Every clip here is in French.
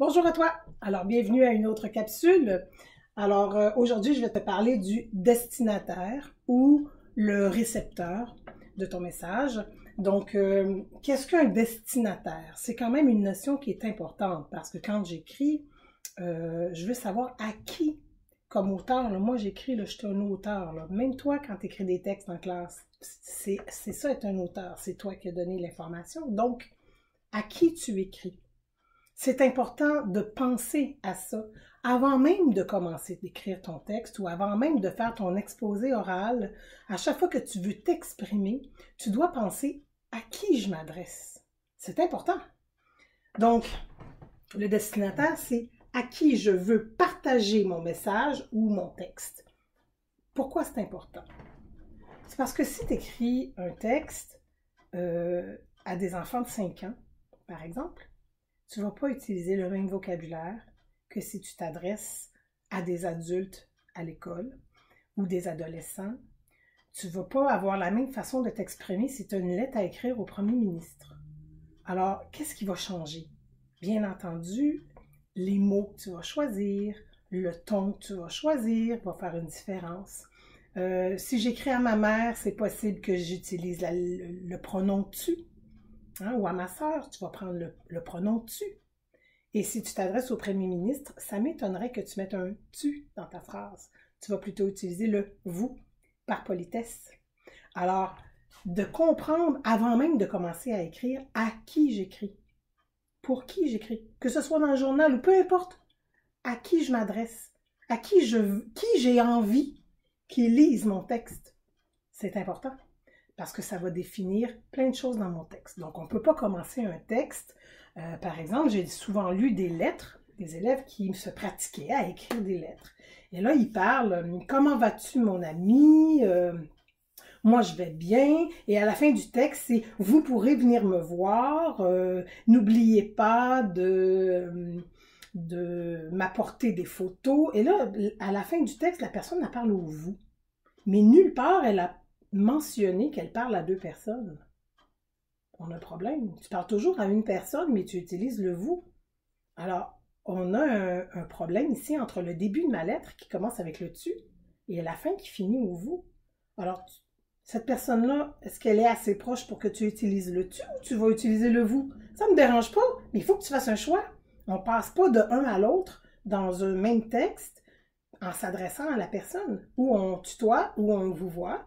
Bonjour à toi. Alors, bienvenue à une autre capsule. Alors, aujourd'hui, je vais te parler du destinataire ou le récepteur de ton message. Donc, qu'est-ce qu'un destinataire? C'est quand même une notion qui est importante parce que quand j'écris, je veux savoir à qui, comme auteur, là, moi j'écris, là, je suis un auteur. Là. Même toi, quand tu écris des textes en classe, c'est ça être un auteur. C'est toi qui as donné l'information. Donc, à qui tu écris? C'est important de penser à ça avant même de commencer d'écrire ton texte ou avant même de faire ton exposé oral. À chaque fois que tu veux t'exprimer, tu dois penser à qui je m'adresse. C'est important. Donc, le destinataire, c'est à qui je veux partager mon message ou mon texte. Pourquoi c'est important? C'est parce que si tu écris un texte à des enfants de 5 ans, par exemple, tu ne vas pas utiliser le même vocabulaire que si tu t'adresses à des adultes à l'école ou des adolescents. Tu ne vas pas avoir la même façon de t'exprimer si tu as une lettre à écrire au premier ministre. Alors, qu'est-ce qui va changer? Bien entendu, les mots que tu vas choisir, le ton que tu vas choisir va faire une différence. Si j'écris à ma mère, c'est possible que j'utilise le pronom tu. Hein, ou à ma sœur, tu vas prendre le pronom tu. Et si tu t'adresses au premier ministre, ça m'étonnerait que tu mettes un tu dans ta phrase. Tu vas plutôt utiliser le vous par politesse. Alors, de comprendre avant même de commencer à écrire à qui j'écris, pour qui j'écris, que ce soit dans le journal ou peu importe, à qui je m'adresse, à qui j'ai envie qu'ils lisent mon texte. C'est important parce que ça va définir plein de choses dans mon texte. Donc, on ne peut pas commencer un texte. Par exemple, j'ai souvent lu des lettres, des élèves qui se pratiquaient à écrire des lettres. Et là, ils parlent « Comment vas-tu, mon ami? Moi, je vais bien. » Et à la fin du texte, c'est « Vous pourrez venir me voir. N'oubliez pas de m'apporter des photos. » Et là, à la fin du texte, la personne, elle parle au « vous ». Mais nulle part, elle a mentionné qu'elle parle à deux personnes. On a un problème. Tu parles toujours à une personne, mais tu utilises le vous. Alors, on a un problème ici entre le début de ma lettre qui commence avec le tu et la fin qui finit au vous. Alors, cette personne-là, est-ce qu'elle est assez proche pour que tu utilises le tu ou tu vas utiliser le vous? Ça ne me dérange pas, mais il faut que tu fasses un choix. On ne passe pas de un à l'autre dans un même texte en s'adressant à la personne. Ou on tutoie, ou on vous voit.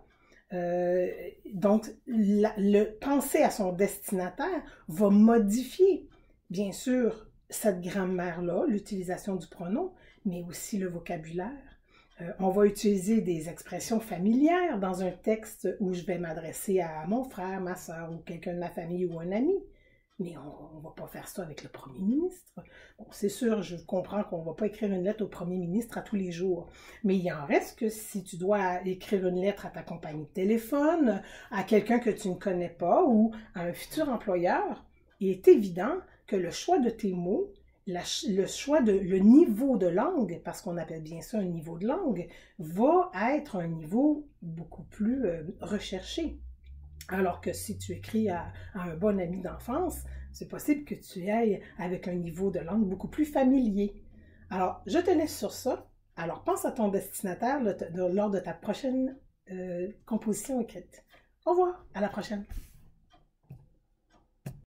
Donc, le penser à son destinataire va modifier, bien sûr, cette grammaire-là, l'utilisation du pronom, mais aussi le vocabulaire. On va utiliser des expressions familières dans un texte où je vais m'adresser à mon frère, ma soeur ou quelqu'un de ma famille ou un ami. Mais on ne va pas faire ça avec le premier ministre. Bon, c'est sûr, je comprends qu'on ne va pas écrire une lettre au premier ministre à tous les jours. Mais il en reste que si tu dois écrire une lettre à ta compagnie de téléphone, à quelqu'un que tu ne connais pas ou à un futur employeur, il est évident que le choix de tes mots, le niveau de langue, parce qu'on appelle bien ça un niveau de langue, va être un niveau beaucoup plus recherché. Alors que si tu écris à un bon ami d'enfance, c'est possible que tu ailles avec un niveau de langue beaucoup plus familier. Alors, je te laisse sur ça. Alors, pense à ton destinataire lors de ta prochaine composition écrite. Au revoir, à la prochaine.